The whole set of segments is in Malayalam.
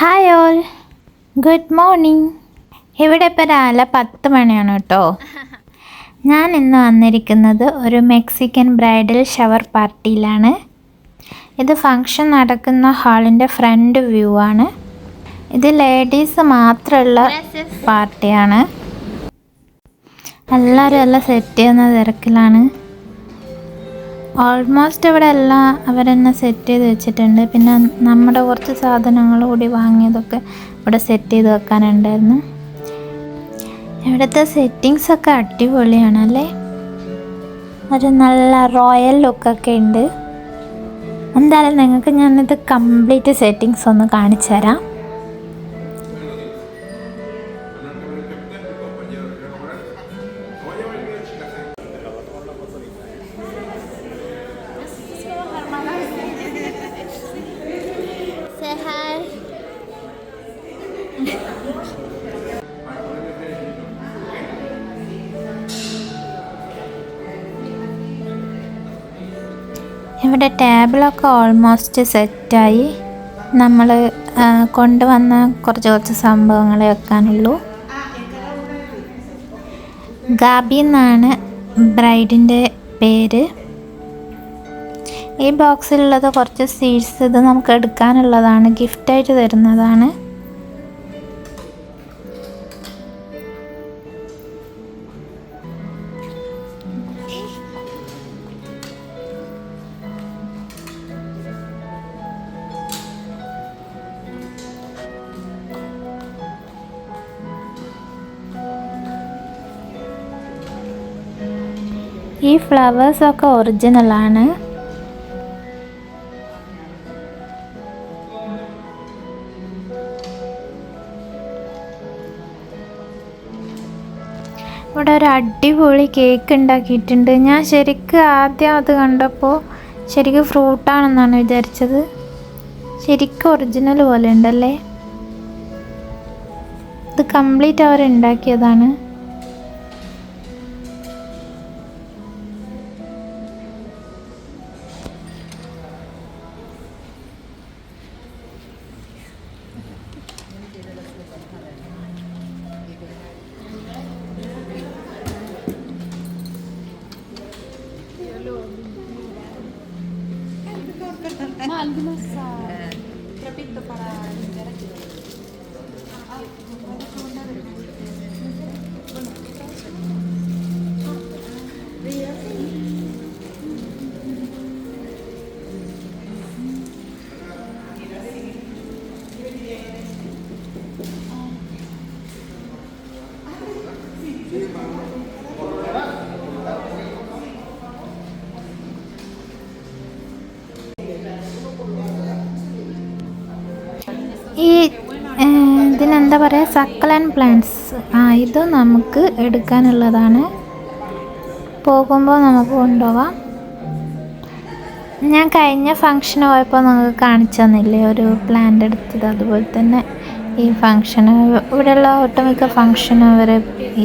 Hi all, good morning. ഇവിടെ ഇപ്പോൾ രാവിലെ 10 മണിയാണ് കേട്ടോ. ഞാൻ ഇന്ന് വന്നിരിക്കുന്നത് ഒരു മെക്സിക്കൻ ബ്രൈഡൽ ഷവർ പാർട്ടിയിലാണ്. ഇത് ഫങ്ഷൻ നടക്കുന്ന ഹാളിൻ്റെ ഫ്രണ്ട് വ്യൂ ആണ്. ഇത് ലേഡീസ് മാത്രമുള്ള പാർട്ടിയാണ്. എല്ലാവരും എല്ലാം സെറ്റ് ചെയ്യുന്ന തിരക്കിലാണ്. ഓൾമോസ്റ്റ് ഇവിടെ എല്ലാം അവരെന്നെ സെറ്റ് ചെയ്ത് വെച്ചിട്ടുണ്ട്. പിന്നെ നമ്മുടെ കുറച്ച് സാധനങ്ങൾ കൂടി വാങ്ങിയതൊക്കെ ഇവിടെ സെറ്റ് ചെയ്ത് വെക്കാനുണ്ടായിരുന്നു. ഇവിടുത്തെ സെറ്റിങ്സൊക്കെ അടിപൊളിയാണല്ലേ. ഒരു നല്ല റോയൽ ലുക്കൊക്കെ ഉണ്ട്. എന്തായാലും നിങ്ങൾക്ക് ഞാനിത് കംപ്ലീറ്റ് സെറ്റിങ്സ് ഒന്ന് കാണിച്ചു തരാം. ഇവിടെ ടേബിളൊക്കെ ഓൾമോസ്റ്റ് സെറ്റായി. നമ്മൾ കൊണ്ടുവന്ന കുറച്ച് സംഭവങ്ങളെ വെക്കാനുള്ളൂ. ഗാബി എന്നാണ് ബ്രൈഡിൻ്റെ പേര്. ഈ ബോക്സിലുള്ളത് കുറച്ച് സീഡ്സ്. ഇത് നമുക്ക് എടുക്കാനുള്ളതാണ്, ഗിഫ്റ്റായിട്ട് തരുന്നതാണ്. ഈ ഫ്ലവേഴ്സൊക്കെ ഒറിജിനലാണ്. ഇവിടെ ഒരു അടിപൊളി കേക്ക് ഉണ്ടാക്കിയിട്ടുണ്ട്. ഞാൻ ശരിക്കും ആദ്യം അത് കണ്ടപ്പോൾ ശരിക്കും ഫ്രൂട്ടാണെന്നാണ് വിചാരിച്ചത്. ശരിക്കും ഒറിജിനൽ പോലെ ഉണ്ടല്ലേ. ഇത് കംപ്ലീറ്റ് അവർ ഉണ്ടാക്കിയതാണ്. Ma algunos trapito para limpiar aquí. ഈ ഇതിനെന്താ പറയുക, സക്കലൻ പ്ലാന്റ്സ്. ഇത് നമുക്ക് എടുക്കാനുള്ളതാണ്. പോകുമ്പോൾ നമുക്ക് കൊണ്ടുപോകാം. ഞാൻ കഴിഞ്ഞ ഫങ്ഷന് പോയപ്പോൾ നിങ്ങൾക്ക് കാണിച്ചു തന്നില്ലേ ഒരു പ്ലാന്റ് എടുത്തത്. അതുപോലെ തന്നെ ഈ ഫങ്ഷന്, ഇവിടെയുള്ള ഒട്ടുമിക്ക ഫങ്ഷനും അവർ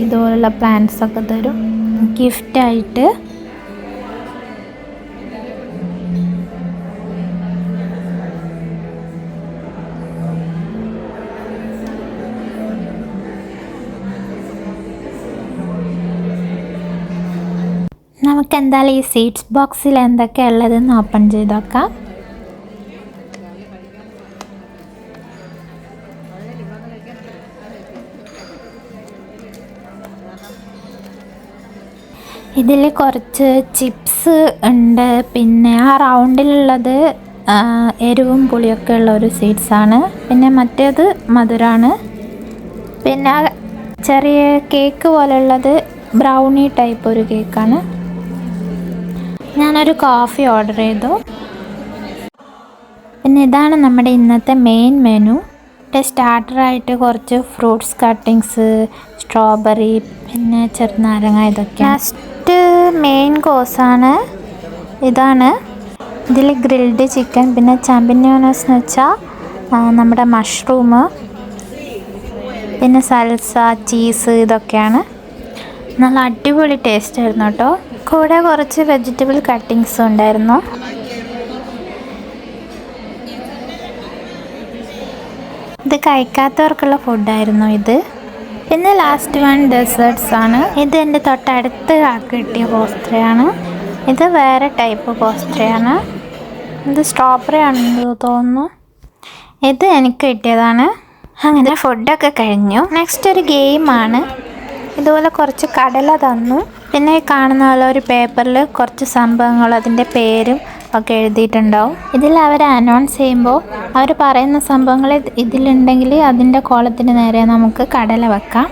ഇതുപോലുള്ള പ്ലാന്റ്സൊക്കെ തരും ഗിഫ്റ്റായിട്ട്. നമുക്ക് എന്തായാലും ഈ സീഡ്സ് ബോക്സിൽ എന്തൊക്കെയാണ് ഉള്ളതെന്ന് ഓപ്പൺ ചെയ്ത് നോക്കാം. ഇതിൽ കുറച്ച് ചിപ്സ് ഉണ്ട്. പിന്നെ ആ റൗണ്ടിലുള്ളത് എരിവും പുളിയൊക്കെ ഉള്ള ഒരു സീഡ്സാണ്. പിന്നെ മറ്റേത് മധുരമാണ്. പിന്നെ ചെറിയ കേക്ക് പോലുള്ളത് ബ്രൗണി ടൈപ്പ് ഒരു കേക്കാണ്. ഞാനൊരു കോഫി ഓർഡർ ചെയ്തു. പിന്നെ ഇതാണ് നമ്മുടെ ഇന്നത്തെ മെയിൻ മെനു. സ്റ്റാർട്ടറായിട്ട് കുറച്ച് ഫ്രൂട്ട്സ് കട്ടിങ്സ്, സ്ട്രോബെറി, പിന്നെ ചെറുനാരങ്ങ, ഇതൊക്കെ. ലാസ്റ്റ് മെയിൻ കോഴ്സാണ്. ഇതാണ്. ഇതിൽ ഗ്രിൽഡ് ചിക്കൻ, പിന്നെ ചാമ്പിന്യോനസ് എന്ന് വെച്ചാൽ നമ്മുടെ മഷ്റൂം, പിന്നെ സൽസ, ചീസ്, ഇതൊക്കെയാണ്. നല്ല അടിപൊളി ടേസ്റ്റ് ആയിരുന്നു കേട്ടോ. കൂടെ കുറച്ച് വെജിറ്റബിൾ കട്ടിങ്സും ഉണ്ടായിരുന്നു. ഇത് കഴിക്കാത്തവർക്കുള്ള ഫുഡായിരുന്നു ഇത്. പിന്നെ ലാസ്റ്റ് വൺ ഡെസേർട്സ് ആണ്. ഇത് എൻ്റെ തൊട്ടടുത്ത് കിട്ടിയ പോസ്ത്രയാണ്. ഇത് വേറെ ടൈപ്പ് പോസ്ത്രയാണ്. ഇത് സ്ട്രോബെറി ആണെന്ന് തോന്നുന്നു. ഇത് എനിക്ക് കിട്ടിയതാണ്. അങ്ങനെ ഫുഡൊക്കെ കഴിഞ്ഞു. നെക്സ്റ്റ് ഒരു ഗെയിമാണ്. ഇതുപോലെ കുറച്ച് കടല തന്നു. പിന്നെ കാണുന്ന പോലെ ഒരു പേപ്പറിൽ കുറച്ച് സംഭവങ്ങൾ അതിൻ്റെ പേരും ഒക്കെ എഴുതിയിട്ടുണ്ടാവും. ഇതിൽ അവർ അനൗൺസ് ചെയ്യുമ്പോൾ അവർ പറയുന്ന സംഭവങ്ങൾ ഇതിലുണ്ടെങ്കിൽ അതിൻ്റെ കോളത്തിന് നേരെ നമുക്ക് കടല വെക്കാം.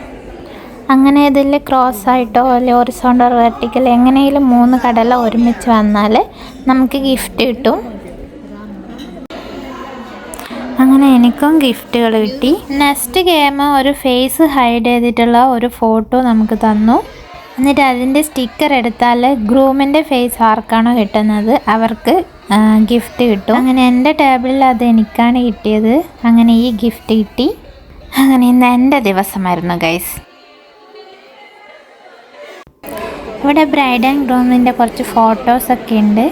അങ്ങനെ ഇതിൽ ക്രോസ് ആയിട്ടോ അല്ലെങ്കിൽ ഹൊറിസോണ്ടൽ വെർട്ടിക്കൽ എങ്ങനെയെങ്കിലും 3 കടല ഒരുമിച്ച് വന്നാൽ നമുക്ക് ഗിഫ്റ്റ് കിട്ടും. അങ്ങനെ എനിക്കും ഗിഫ്റ്റുകൾ കിട്ടി. നെക്സ്റ്റ് ഗെയിം ഒരു ഫേസ് ഹൈഡ് ചെയ്തിട്ടുള്ള ഒരു ഫോട്ടോ നമുക്ക് തന്നു. എന്നിട്ട് അതിൻ്റെ സ്റ്റിക്കർ എടുത്താൽ ഗ്രൂമിൻ്റെ ഫേസ് ആർക്കാണോ കിട്ടുന്നത് അവർക്ക് ഗിഫ്റ്റ് കിട്ടും. അങ്ങനെ എൻ്റെ ടേബിളിൽ അത് എനിക്കാണ് കിട്ടിയത്. അങ്ങനെ ഈ ഗിഫ്റ്റ് കിട്ടി. അങ്ങനെ ഇന്ന് എൻ്റെ ദിവസമായിരുന്നു ഗൈസ്. ഇവിടെ ബ്രൈഡ് ആൻഡ് ഗ്രൂമിൻ്റെ കുറച്ച് ഫോട്ടോസൊക്കെ ഉണ്ട്.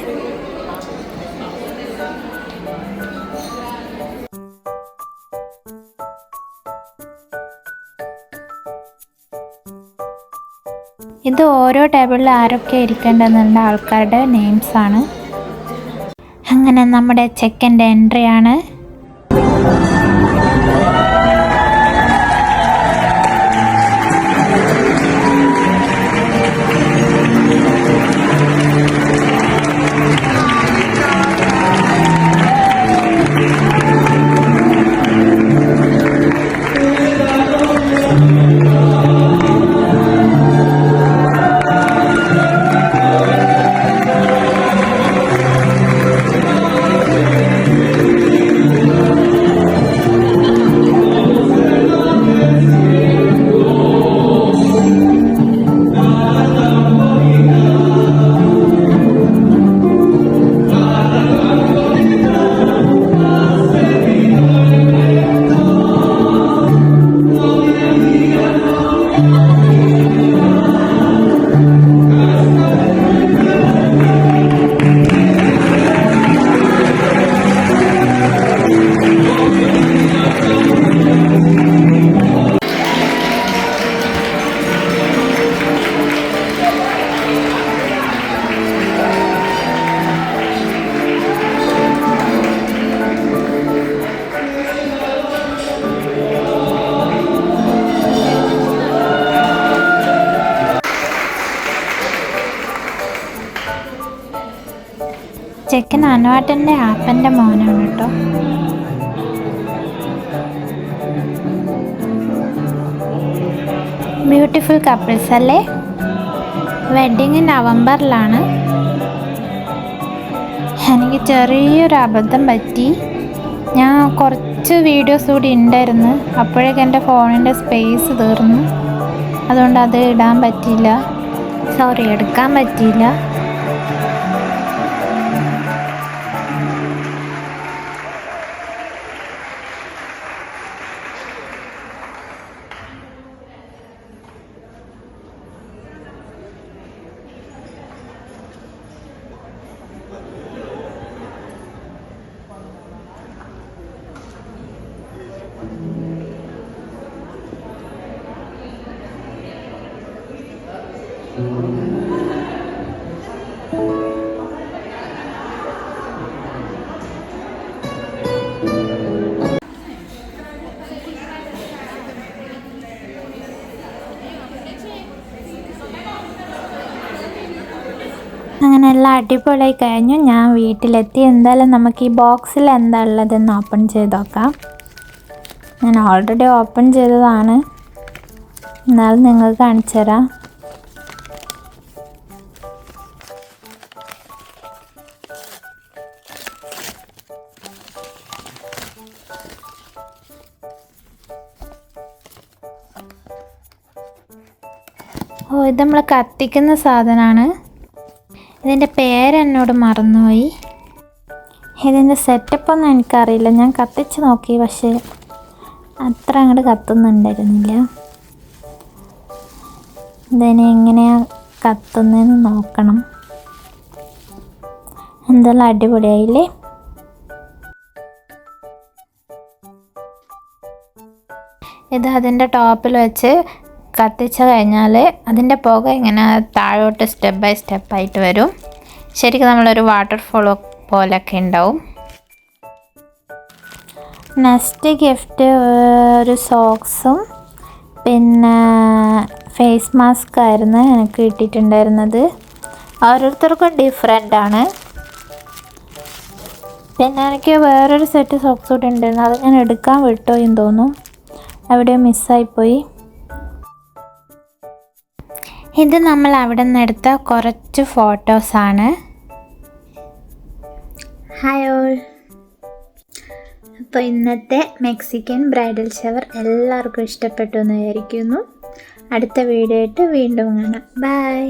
ഇത് ഓരോ ടേബിളിൽ ആരൊക്കെ ഇരിക്കേണ്ടതെന്നുള്ള ആൾക്കാരുടെ നെയിംസാണ്. അങ്ങനെ നമ്മുടെ ചെക്കൻ്റെ എൻട്രിയാണ്. ചെക്കൻ അനുവാട്ടൻ്റെ ആപ്പൻ്റെ മോനാണ് കേട്ടോ. ബ്യൂട്ടിഫുൾ കപ്പിൾസ് അല്ലേ. വെഡിങ് നവംബറിലാണ്. എനിക്ക് ചെറിയൊരു അബദ്ധം പറ്റി. ഞാൻ കുറച്ച് വീഡിയോസ് കൂടി ഉണ്ടായിരുന്നു. അപ്പോഴേക്കും എൻ്റെ ഫോണിൻ്റെ സ്പേസ് തീർന്നു. അതുകൊണ്ട് അത് ഇടാൻ പറ്റിയില്ല. സോറി, എടുക്കാൻ പറ്റിയില്ല. അങ്ങനെ എല്ലാം അടിപൊളിയായി കഴിഞ്ഞു. ഞാൻ വീട്ടിലെത്തി. എന്തായാലും നമുക്ക് ഈ ബോക്സിൽ എന്താ ഉള്ളതെന്ന് ഓപ്പൺ ചെയ്ത് നോക്കാം. ഞാൻ ഓൾറെഡി ഓപ്പൺ ചെയ്തതാണ്, എന്നാലും നിങ്ങൾക്ക് കാണിച്ചു തരാം. ഓ, ഇത് നമ്മൾ കത്തിക്കുന്ന സാധനമാണ്. ഇതിൻ്റെ പേരെന്നോട് മറന്നുപോയി. ഇതിൻ്റെ സെറ്റപ്പൊന്നും എനിക്കറിയില്ല. ഞാൻ കത്തിച്ച് നോക്കി, പക്ഷേ അത്ര അങ്ങോട്ട് കത്തുന്നുണ്ടായിരുന്നില്ല. ഇതിനെ എങ്ങനെയാണ് കത്തുന്നതെന്ന് നോക്കണം. എന്തെല്ലാം അടിപൊളിയായില്ലേ. ഇത് അതിൻ്റെ ടോപ്പിൽ വെച്ച് കത്തിച്ച് കഴിഞ്ഞാൽ അതിൻ്റെ പുക ഇങ്ങനെ താഴോട്ട് സ്റ്റെപ്പ് ബൈ സ്റ്റെപ്പായിട്ട് വരും. ശരിക്കും നമ്മളൊരു വാട്ടർഫോൾ പോലൊക്കെ ഉണ്ടാവും. നെക്സ്റ്റ് ഗിഫ്റ്റ് ഒരു സോക്സും പിന്നെ ഫേസ് മാസ്ക് ആയിരുന്നു എനിക്ക് കിട്ടിയിട്ടുണ്ടായിരുന്നത്. ഓരോരുത്തർക്കും ഡിഫറെൻ്റ് ആണ്. പിന്നെ എനിക്ക് വേറൊരു സെറ്റ് സോക്സ് കൂടി ഉണ്ടായിരുന്നു, അത് ഞാൻ എടുക്കാൻ വിട്ടുപോയെന്ന് തോന്നുന്നു, എവിടെയോ മിസ്സായിപ്പോയി. ഇത് നമ്മൾ അവിടെ നിന്ന് എടുത്ത കുറച്ച് ഫോട്ടോസാണ്. Hi all. അപ്പോൾ ഇന്നത്തെ മെക്സിക്കൻ ബ്രൈഡൽ ഷവർ എല്ലാവർക്കും ഇഷ്ടപ്പെട്ടു എന്ന് വിചാരിക്കുന്നു. അടുത്ത വീഡിയോ ആയിട്ട് വീണ്ടും കാണാം. ബൈ.